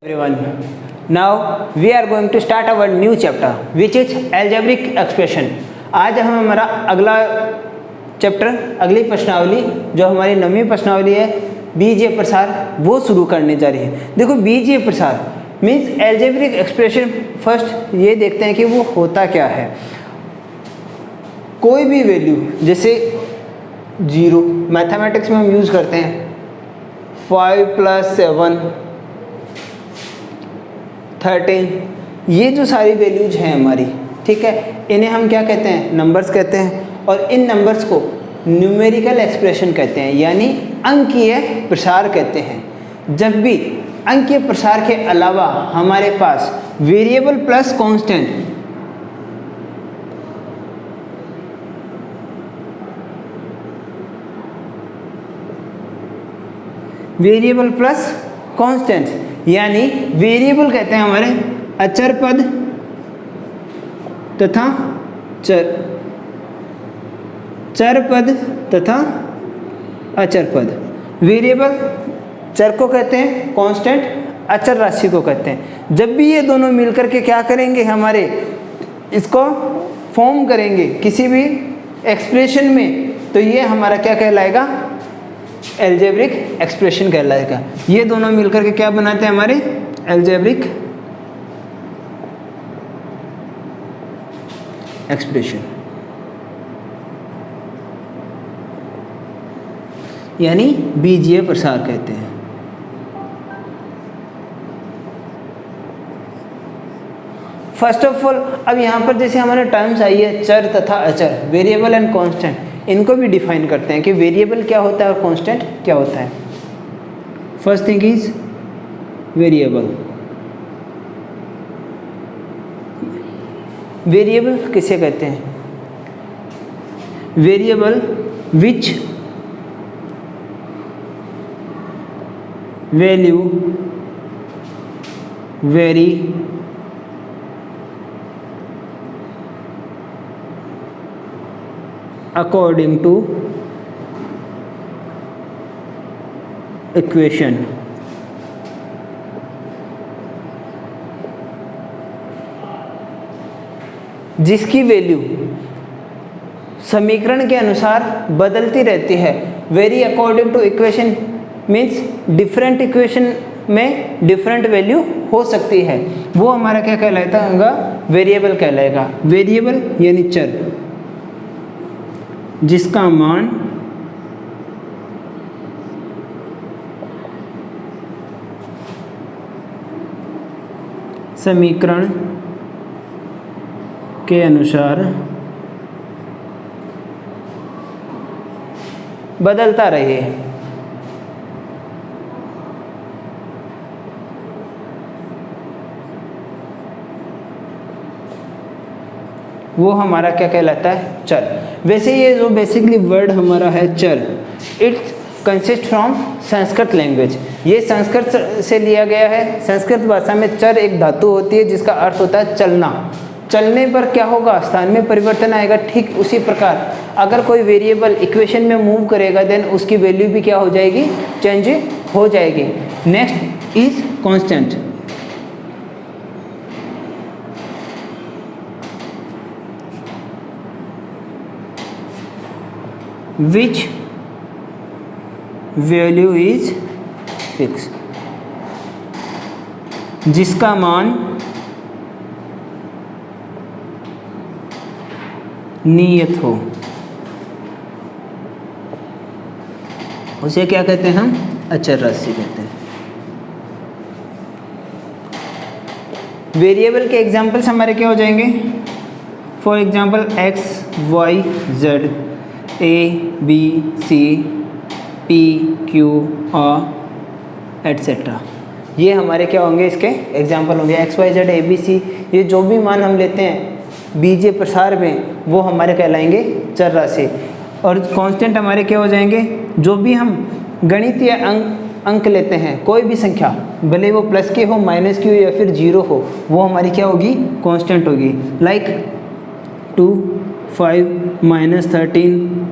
Everyone, now we are going to start our new chapter which is algebraic expression. आज हम हमारा अगला chapter, अगली प्रश्नावली जो हमारी 9वीं प्रश्नावली है बीजीय प्रसार, वो शुरू करने जा रही है। देखो बीजीय प्रसार मीन्स एल्जेब्रिक एक्सप्रेशन। फर्स्ट ये देखते हैं कि वो होता क्या है। कोई भी वैल्यू जैसे 0 मैथमेटिक्स में हम यूज़ करते हैं 5 + 7 13, ये जो सारी वैल्यूज हैं हमारी, ठीक है, इन्हें हम क्या कहते हैं, नंबर्स कहते हैं। और इन नंबर्स को न्यूमेरिकल एक्सप्रेशन कहते हैं, यानी अंकीय प्रसार कहते हैं। जब भी अंकीय प्रसार के अलावा हमारे पास variable plus constant, variable plus constant यानी वेरिएबल कहते हैं हमारे अचर पद तथा चर पद तथा अचर पद। वेरिएबल चर को कहते हैं, कांस्टेंट अचर राशि को कहते हैं। जब भी ये दोनों मिलकर के क्या करेंगे, हमारे इसको फॉर्म करेंगे किसी भी एक्सप्रेशन में, तो ये हमारा क्या कहलाएगा, एल्जेब्रिक एक्सप्रेशन कहलाएगा। ये दोनों मिलकर के क्या बनाते हैं, हमारे एल्जेब्रिक एक्सप्रेशन, यानी बीजीय प्रसार कहते हैं। फर्स्ट ऑफ ऑल, अब यहाँ पर जैसे हमारे टर्म्स आई है चर तथा अचर, वेरिएबल एंड कांस्टेंट, इनको भी डिफाइन करते हैं कि वेरिएबल क्या होता है और कांस्टेंट क्या होता है। First thing is variable. Variable किसे कहते हैं, variable which value vary according to equation। जिसकी वैल्यू समीकरण के अनुसार बदलती रहती है। Vary according to equation means different equation में डिफरेंट वैल्यू हो सकती है, वो हमारा क्या कहलाता होगा, वेरिएबल कहलाएगा। वेरिएबल यानी चर जिसका मान समीकरण के अनुसार बदलता रहे। वो हमारा क्या कहलाता है, चर। वैसे ये जो बेसिकली वर्ड हमारा है चर, it's consist from Sanskrit language. ये संस्कृत से लिया गया है। संस्कृत भाषा में चर एक धातु होती है जिसका अर्थ होता है चलना। चलने पर क्या होगा, स्थान में परिवर्तन आएगा। ठीक उसी प्रकार अगर कोई वेरिएबल इक्वेशन में मूव करेगा देन उसकी वैल्यू भी क्या हो जाएगी, चेंज हो जाएगी। Next is constant. which value is fixed, जिसका मान नियत हो, उसे क्या कहते हैं हम, अचर राशि कहते हैं। वेरिएबल के एग्जांपल्स हमारे क्या हो जाएंगे, for example x, y, z, a, b, c, p, q, r etcetera. ये हमारे क्या होंगे, इसके एग्जाम्पल होंगे। x, y, z, a, b, c, ये जो भी मान हम लेते हैं बीजीय प्रसार में वो हमारे कहलाएंगे चर राशि। और कांस्टेंट हमारे क्या हो जाएंगे, जो भी हम गणितीय अंक लेते हैं, कोई भी संख्या भले वो प्लस की हो, माइनस की हो या फिर 0 हो, वो हमारी क्या होगी, कांस्टेंट होगी। Like 2, 5, -13,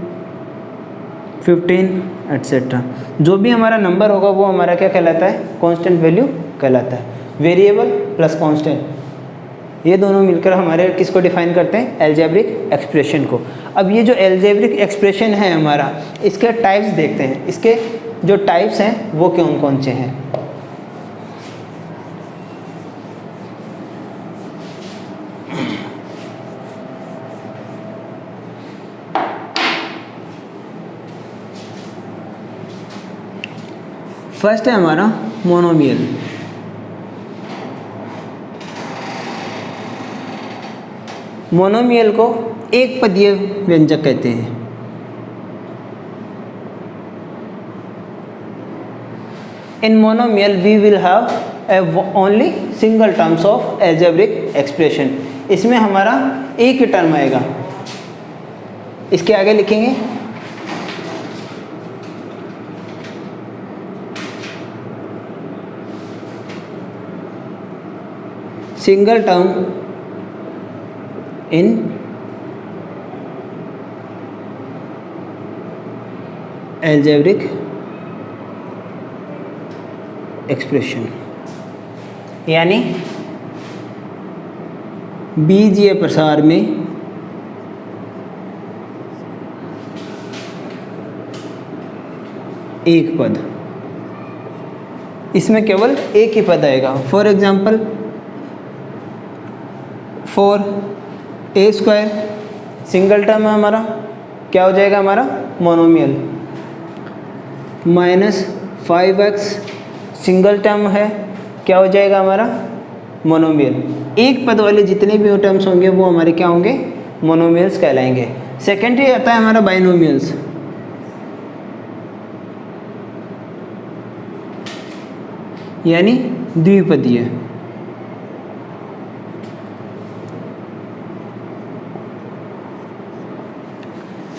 15 etcetera. जो भी हमारा नंबर होगा वो हमारा क्या कहलाता है, कांस्टेंट वैल्यू कहलाता है। वेरिएबल प्लस कांस्टेंट, ये दोनों मिलकर हमारे किसको डिफाइन करते हैं, अलजेब्रिक एक्सप्रेशन को। अब ये जो अलजेब्रिक एक्सप्रेशन है हमारा, इसके टाइप्स देखते हैं, इसके जो टाइप्स हैं वो कौन कौन से हैं। फर्स्ट है हमारा मोनोमियल। मोनोमियल को एक पदीय व्यंजक कहते हैं। In monomial we will have only single terms of algebraic expression. इसमें हमारा एक ही टर्म आएगा, इसके आगे लिखेंगे single term in algebraic expression, यानी बीजीय प्रसार में एक पद, इसमें केवल एक ही पद आएगा। For example 4a² single term है हमारा, क्या हो जाएगा हमारा मोनोमियल। -5x सिंगल टर्म है, क्या हो जाएगा हमारा मोनोमियल। एक पद वाले जितने भी टर्म्स होंगे वो हमारे क्या होंगे, मोनोमियल्स कहलाएंगे। सेकेंडरी आता है हमारा बाइनोमियल्स, यानी द्विपदीय।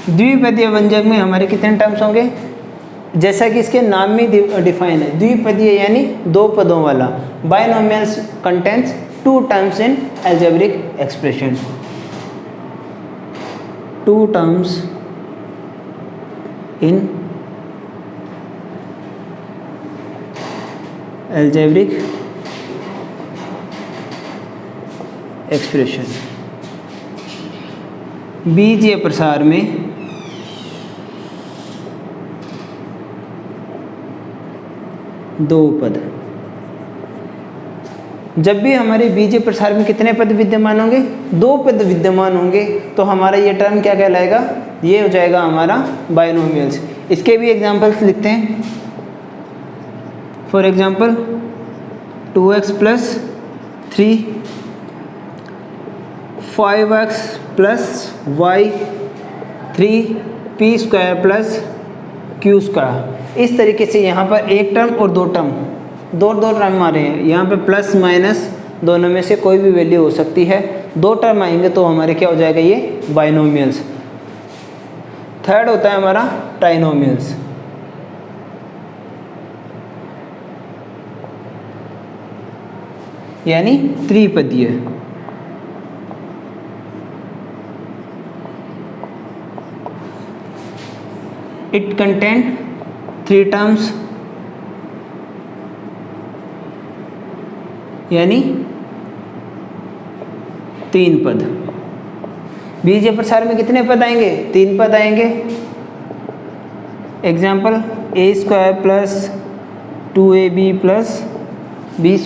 द्विपदीय व्यंजक में हमारे कितने टर्म्स होंगे, जैसा कि इसके नाम में डिफाइन है, द्विपदीय यानी दो पदों वाला। Binomials contents 2 terms in algebraic expression, 2 terms in algebraic expression. बीजीय प्रसार में दो पद। जब भी हमारे बीजीय प्रसार में कितने पद विद्यमान होंगे, 2 पद विद्यमान होंगे, तो हमारा ये टर्म क्या कहलाएगा, ये हो जाएगा हमारा बाइनोमियल्स। इसके भी एग्जांपल्स लिखते हैं। For example 2x + 3, 5x + y, 3p² + q²। इस तरीके से यहाँ पर एक टर्म और दो टर्म आ रहे हैं। यहाँ पे प्लस माइनस दोनों में से कोई भी वैल्यू हो सकती है। 2 टर्म आएंगे तो हमारे क्या हो जाएगा, ये बाइनोमियल्स। थर्ड होता है हमारा ट्राइनोमियल्स, यानी त्रिपदीय। इट कंटेन 3 टर्म्स, यानी 3 पद। बीजीय प्रसार में कितने पद आएंगे, 3 पद आएंगे। Example a² + 2ab + b²,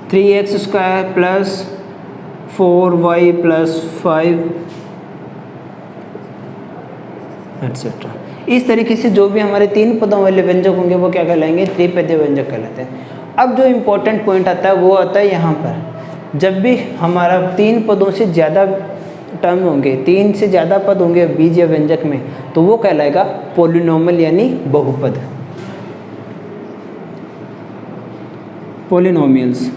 3x² + 4y + 5 etcetera. इस तरीके से जो भी हमारे 3 पदों वाले व्यंजक होंगे वो क्या कहलाएंगे, त्रिपदीय व्यंजक कहलाते हैं। अब जो इम्पोर्टेंट पॉइंट आता है वो आता है यहाँ पर। जब भी हमारा 3 पदों से ज़्यादा टर्म होंगे, 3 से ज़्यादा पद होंगे बीजीय व्यंजक में, तो वो कहलाएगा पॉलिनोमियल यानी बहुपद, पॉलिनोमियल्स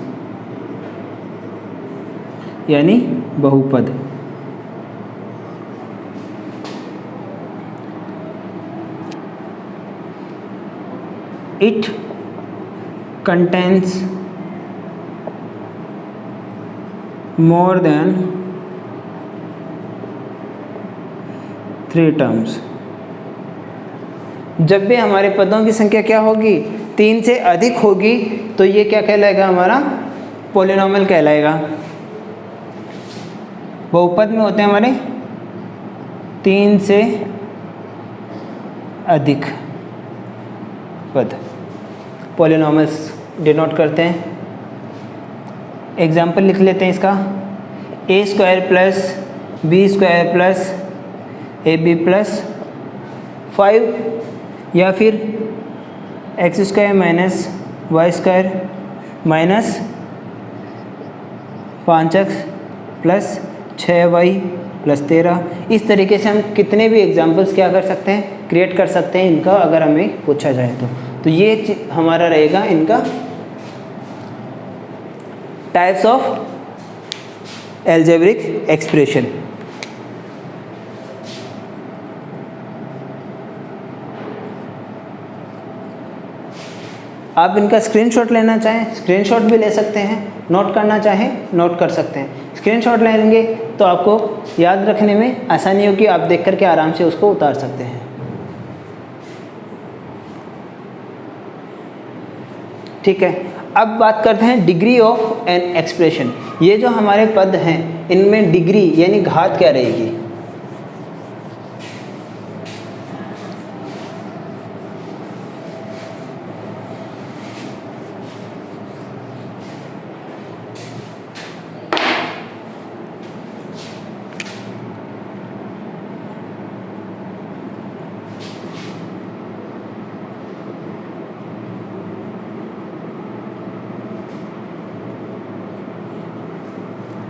यानी बहुपद। It contains more than 3 terms। जब भी हमारे पदों की संख्या क्या होगी, 3 से अधिक होगी तो ये क्या कहलाएगा, हमारा पॉलिनॉमियल कहलाएगा। बहुपद में होते हैं हमारे 3 से अधिक पद, पॉलिनॉमियल्स डिनोट करते हैं। एग्जाम्पल लिख लेते हैं इसका, A square plus B square plus A B plus 5, या फिर X square minus Y square minus 5x plus 6y plus 13। इस तरीके से हम कितने भी एग्जाम्पल्स क्या कर सकते हैं, क्रिएट कर सकते हैं इनका, अगर हमें पूछा जाए तो ये हमारा रहेगा इनका टाइप्स ऑफ एल्जेब्रिक एक्सप्रेशन। आप इनका स्क्रीनशॉट लेना चाहें स्क्रीनशॉट भी ले सकते हैं, नोट करना चाहें नोट कर सकते हैं। स्क्रीनशॉट लेंगे तो आपको याद रखने में आसानी होगी, आप देख करके आराम से उसको उतार सकते हैं। ठीक है, अब बात करते हैं डिग्री ऑफ एन एक्सप्रेशन। ये जो हमारे पद हैं इनमें डिग्री यानी घात क्या रहेगी।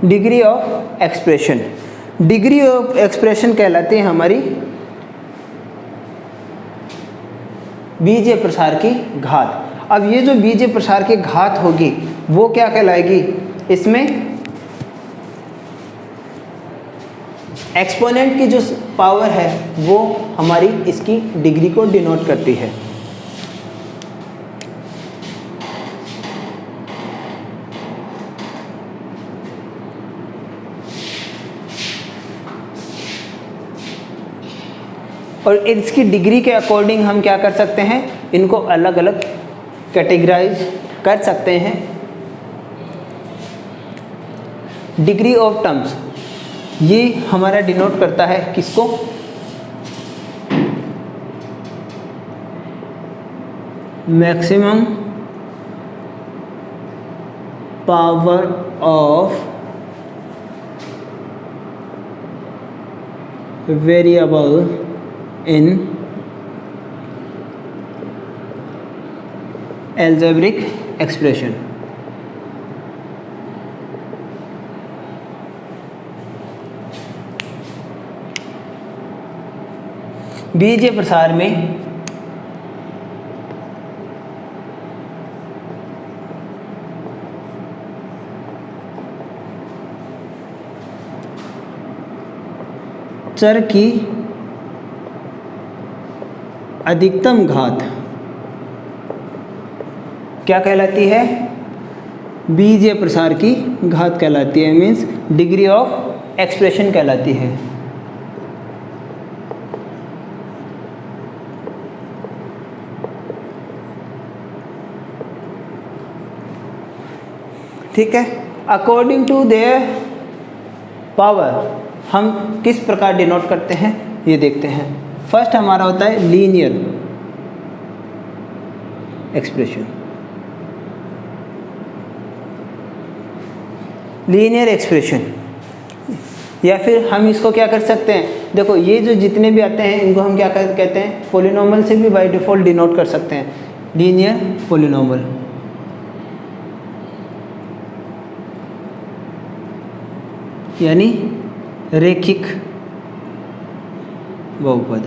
Degree of expression, degree of expression कहलाती है हमारी बीजीय प्रसार की घात। अब ये जो बीजीय प्रसार की घात होगी वो क्या कहलाएगी, इसमें एक्सपोनेंट की जो पावर है वो हमारी इसकी डिग्री को डिनोट करती है। और इसकी डिग्री के अकॉर्डिंग हम क्या कर सकते हैं, इनको अलग अलग कैटेगराइज कर सकते हैं। डिग्री ऑफ टर्म्स ये हमारा डिनोट करता है किसको, maximum power of variable in algebraic expression। बीजीय प्रसार में चर की अधिकतम घात क्या कहलाती है, बीजीय प्रसार की घात कहलाती है, मीन्स डिग्री ऑफ एक्सप्रेशन कहलाती है। ठीक है, अकॉर्डिंग टू देयर पावर हम किस प्रकार डिनोट करते हैं ये देखते हैं। फर्स्ट हमारा होता है लीनियर एक्सप्रेशन। लीनियर एक्सप्रेशन या फिर हम इसको क्या कर सकते हैं, देखो ये जो जितने भी आते हैं इनको हम क्या कहते हैं, पॉलिनॉमियल से भी बाय डिफ़ॉल्ट डिनोट कर सकते हैं, लीनियर पॉलिनॉमियल। यानी रैखिक बहुपद।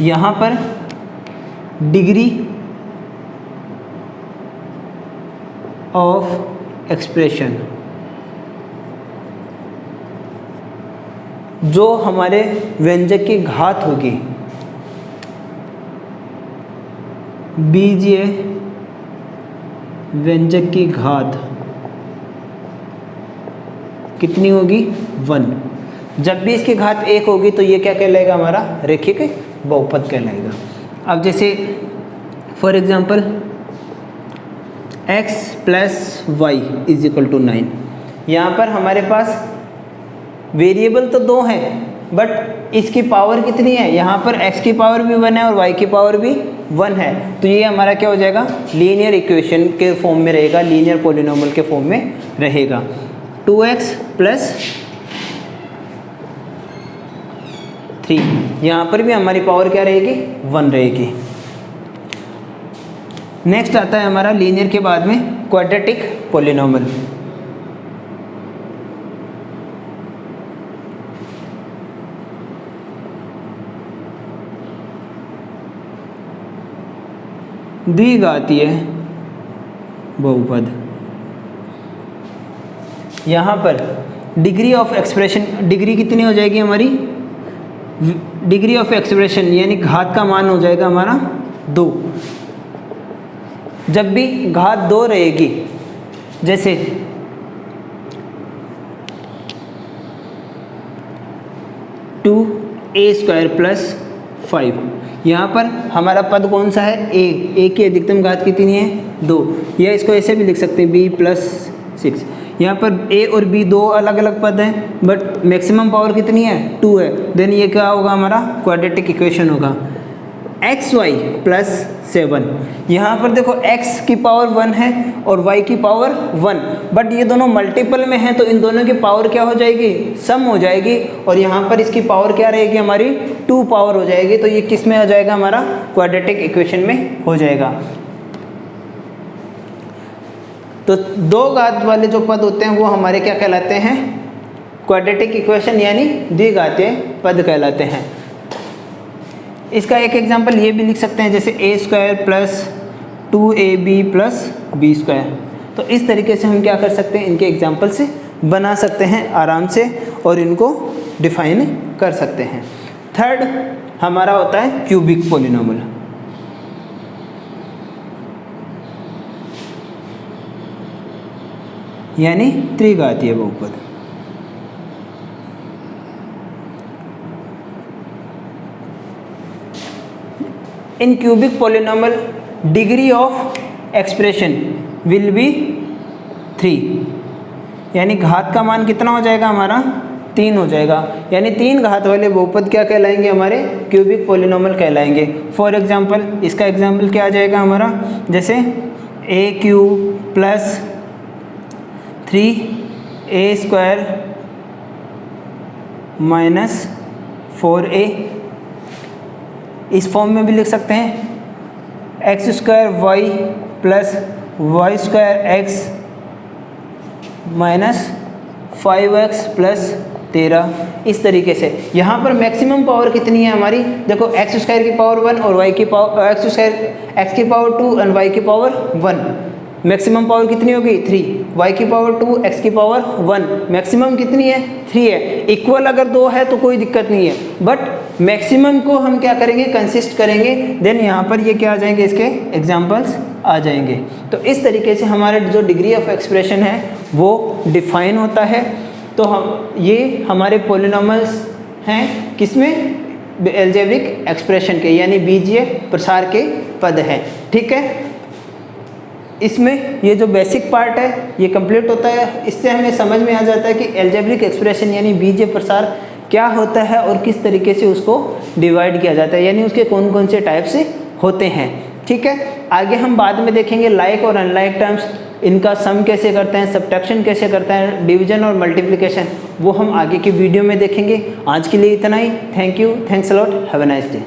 यहाँ पर डिग्री ऑफ एक्सप्रेशन जो हमारे व्यंजक की घात होगी, बीजीय व्यंजक की घात कितनी होगी, 1। जब भी इसकी घात 1 होगी तो ये क्या कहलाएगा, हमारा रेखिक बहुपद कहलाएगा। अब जैसे for example x plus y is equal to 9, यहाँ पर हमारे पास वेरिएबल तो 2 हैं बट इसकी पावर कितनी है, यहाँ पर x की पावर भी 1 है और y की पावर भी 1 है, तो ये हमारा क्या हो जाएगा, लीनियर इक्वेशन के फॉर्म में रहेगा, लीनियर पॉलिनॉमियल के फॉर्म में रहेगा। 2x प्लस 3, यहाँ पर भी हमारी पावर क्या रहेगी, 1 रहेगी। नेक्स्ट आता है हमारा लीनियर के बाद में क्वाड्रेटिक पॉलिनॉमियल। द्विघातीय बहुपद, यहाँ पर डिग्री ऑफ एक्सप्रेशन, डिग्री कितनी हो जाएगी हमारी, डिग्री ऑफ एक्सप्रेशन यानी घात का मान हो जाएगा हमारा 2। जब भी घात 2 रहेगी, जैसे टू ए स्क्वायर प्लस 5, यहाँ पर हमारा पद कौन सा है, ए की अधिकतम घात कितनी है, 2, या इसको ऐसे भी लिख सकते हैं b प्लस 6। यहाँ पर a और b 2 अलग अलग पद हैं बट मैक्सिमम पावर कितनी है, 2 है। देन ये क्या होगा, हमारा क्वाड्रेटिक इक्वेशन होगा xy प्लस 7। यहाँ पर देखो x की पावर 1 है और y की पावर 1, बट ये दोनों मल्टीपल में हैं तो इन दोनों की पावर क्या हो जाएगी, सम हो जाएगी, और यहाँ पर इसकी पावर क्या रहेगी हमारी, 2 पावर हो जाएगी। तो ये किस में हो जाएगा, हमारा क्वाड्रेटिक इक्वेशन में हो जाएगा। तो 2 घात वाले जो पद होते हैं वो हमारे क्या कहलाते हैं, क्वाड्रेटिक इक्वेशन यानी द्विघातीय पद कहलाते हैं। इसका एक एग्जांपल ये भी लिख सकते हैं, जैसे a square plus 2ab plus b square. तो इस तरीके से हम क्या कर सकते हैं, इनके एग्जांपल से बना सकते हैं आराम से और इनको डिफाइन कर सकते हैं। थर्ड हमारा होता है क्यूबिक पॉलिनॉमियल। यानी त्रिघातीय बहुपद। In cubic polynomial degree of expression will be 3, यानी घात का मान कितना हो जाएगा हमारा, 3 हो जाएगा। यानी 3 घात वाले बहुपद क्या कहलाएंगे, हमारे क्यूबिक पॉलिनॉमियल कहलाएंगे। फॉर एग्जांपल इसका एग्जांपल क्या आ जाएगा हमारा, जैसे a cube plus 3a square minus 4a, इस फॉर्म में भी लिख सकते हैं x square y plus y square x minus 5x plus 13। इस तरीके से यहाँ पर मैक्सिमम पावर कितनी है हमारी, देखो एक्स स्क्वायर की पावर 1 और वाई की पावर एक्स स्क्वायर एक्स की पावर 2 और वाई की पावर 1, मैक्सिमम पावर कितनी होगी 3, वाई की पावर 2 एक्स की पावर 1, मैक्सिमम कितनी है 3 है। इक्वल अगर 2 है तो कोई दिक्कत नहीं है, बट मैक्सिमम को हम क्या करेंगे, कंसिस्ट करेंगे। देन यहाँ पर ये क्या आ जाएंगे, इसके एग्जांपल्स आ जाएंगे। तो इस तरीके से हमारे जो डिग्री ऑफ एक्सप्रेशन है वो डिफाइन होता है। तो हम ये हमारे पॉलिनॉमियल्स हैं किसमें, एल्जेब्रिक एक्सप्रेशन के, यानी बीजीय प्रसार के पद हैं। ठीक है, इसमें ये जो बेसिक पार्ट है ये कंप्लीट होता है। इससे हमें समझ में आ जाता है कि एल्जेब्रिक एक्सप्रेशन यानी बीजीय प्रसार क्या होता है और किस तरीके से उसको डिवाइड किया जाता है, यानी उसके कौन कौन से टाइप्स होते हैं। ठीक है, आगे हम बाद में देखेंगे लाइक और अनलाइक टर्म्स, इनका सम कैसे करते हैं, सब्ट्रैक्शन कैसे करते हैं, डिवीजन और मल्टीप्लिकेशन, वो हम आगे की वीडियो में देखेंगे। आज के लिए इतना ही। Thank you, thanks a lot, have a nice day.